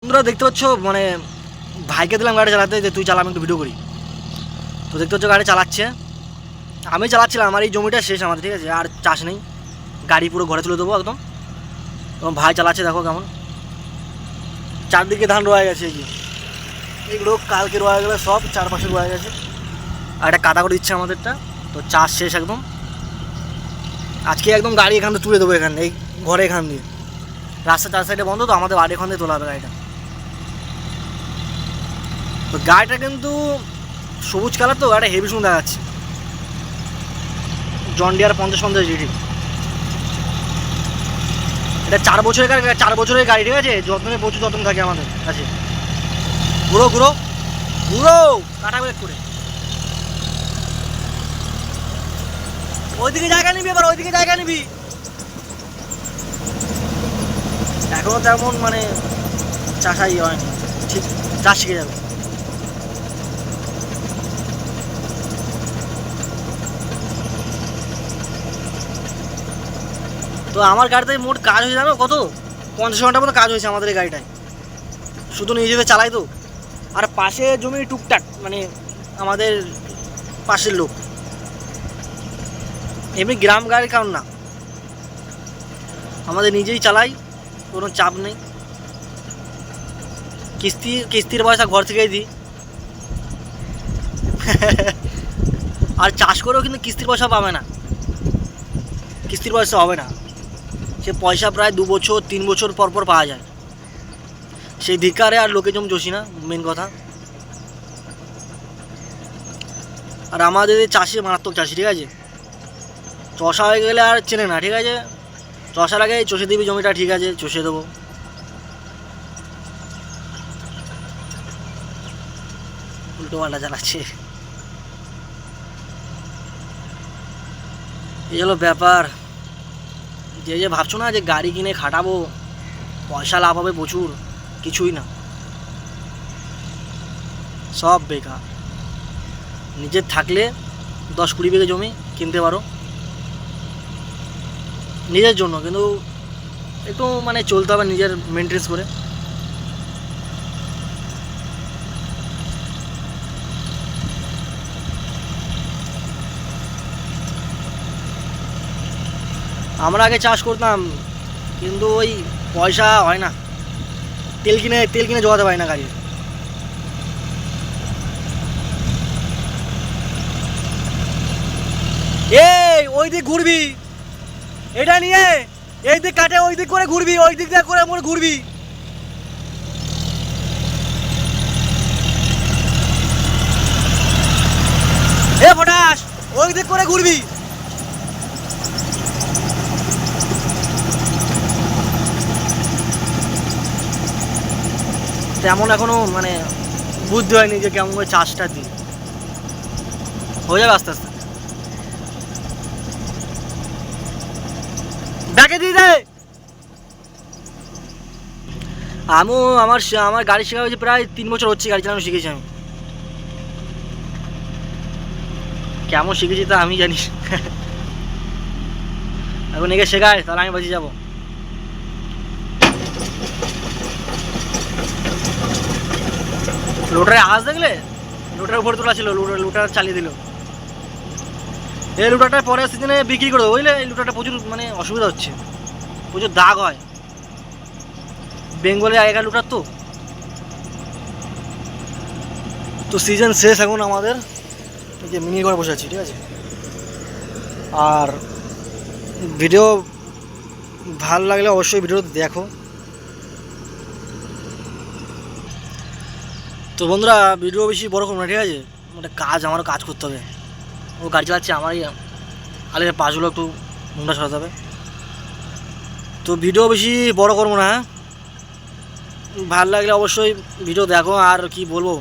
তোমরা দেখতে পাচ্ছ মানে ভাইকে দিলাম গাড়ি চালাতে, যে তুই চালা আমি একটু ভিডিও করি। তো দেখতে পাচ্ছ গাড়ি চালাচ্ছে, আমি চালাচ্ছিলাম। আমার এই জমিটা শেষ আমাদের, ঠিক আছে, আর চাষ নেই, গাড়ি পুরো ঘরে তুলে দেবো একদম। এবং ভাই চালাচ্ছে, দেখো কেমন চারদিকে ধান রয়ে গেছে। এইগুলো কালকে রয়ে গেলে সব চারপাশে রয়ে গেছে, আর একটা কাদা করে দিচ্ছে আমাদেরটা। তো চাষ শেষ একদম, আজকে একদম গাড়ি এখান থেকে তুলে দেবো, এখানে এই ঘরে এখান দিয়ে। রাস্তা চার সাইডে বন্ধ, তো আমাদের বাড়ি এখান থেকে তোলা হবে গাড়িটা। তো গাড়িটা কিন্তু সবুজ কালার, তো গাড়িটা হেভি সুন্দর দেখাচ্ছে। জন ডিয়ার 50 জিডি, এটা 4 বছরের গাড়ি, 4 বছরের গাড়ি, ঠিক আছে। যত্নে প্রচুর যত্ন থাকে আমাদের কাছে। ঘুরো ঘুরো ঘুরো, কাটা ব্রেক করে। ওইদিকে জায়গা নিবি, এবার ওইদিকে জায়গা নিবি। এখনো তেমন মানে চাষাই হয়নি, ঠিক চাষ শিখে যাবে। তো আমার গাড়িতে মোট কাজ হয়েছে জানো কত? 50 ঘন্টার মতো কাজ হয়েছে আমাদের এই গাড়িটায়, শুধু নিজেদের চালাই তো। আর পাশে জমি টুকটাক, মানে আমাদের পাশের লোক, এমনি গ্রাম গাড়ির কারণ না, আমাদের নিজেই চালাই, কোনো চাপ নেই। কিস্তির পয়সা ঘর থেকেই দিই। আর চাষ করেও কিন্তু কিস্তির পয়সা পাবে না, কিস্তির পয়সা হবে না। সে পয়সা প্রায় 2 বছর 3 বছর পর পর পাওয়া যায়। সেই ধিকারে আর লোকে জম জোশি না, মেন কথা। আর আমাদের চাষি মারাত্মক চাষি, ঠিক আছে। চষা হয়ে গেলে আর চেনে না, ঠিক আছে। চষার আগে চষে দিবি জমিটা, ঠিক আছে, চষে দেবো। উল্টো পাল্টা চালাচ্ছে, এই হলো ব্যাপার। যে ভাবছো না যে গাড়ি কিনে খাটাবো, পয়সা লাভ হবে প্রচুর, কিছুই না, সব বেকার। নিজের থাকলে 10-20 বিঘে জমি কিনতে পারো নিজের জন্য, কিন্তু একটু মানে চলতে হবে নিজের মেনটেন্স করে। আমরা আগে চাষ করতাম, কিন্তু ওই পয়সা হয় না, তেল কিনে জোগাতে পারি না গাড়ি। এই ওই দিক ঘুরবি, এটা নিয়ে এই দিক কাটে ওই দিক করে ঘুরবি, ওই দিক দিয়ে করে মনে ঘুরবি। এ ফটাস, ওই দিক করে ঘুরবি। তেমন এখনো মানে বুদ্ধি হয়নি যে কেমন করে চাষটা দিই, হয়ে যাবে আস্তে আস্তে। ব্যাকে দিয়ে দে। আমার গাড়ি শেখা হয়েছে প্রায় 3 বছর হচ্ছে, গাড়ি চালানো শিখেছি আমি। কেমন শিখেছি তা আমি জানি। এখন একে শেখায় তাহলে আমি বাঁচিয়ে যাবো। লোটারের আওয়াজ দেখলে? লোটারের উপরে তোলা ছিল, লোটার চালিয়ে দিল। এই লুটারটা পরের সিজনে বিক্রি করে দেবো, বুঝলে। এই লুটারটা প্রচুর মানে অসুবিধা হচ্ছে, প্রচুর দাগ হয়। বেঙ্গলে আগেকার লুটার তো সিজন শেষ এখন আমাদের। এই যে মিনি ঘরে বসে আছি, ঠিক আছে। আর ভিডিও ভালো লাগলে অবশ্যই ভিডিও দেখো। তো বন্ধুরা, ভিডিও বেশি বড় করবো না, ঠিক আছে। আমারও কাজ করতে হবে। ও গাড়ি চালাচ্ছে, আমারই আলের পাশগুলো একটু মুন্ডা সরাতে হবে। তো ভিডিও বেশি বড় করবো না, হ্যাঁ। ভালো লাগলে অবশ্যই ভিডিও দেখো। আর কি বলবো,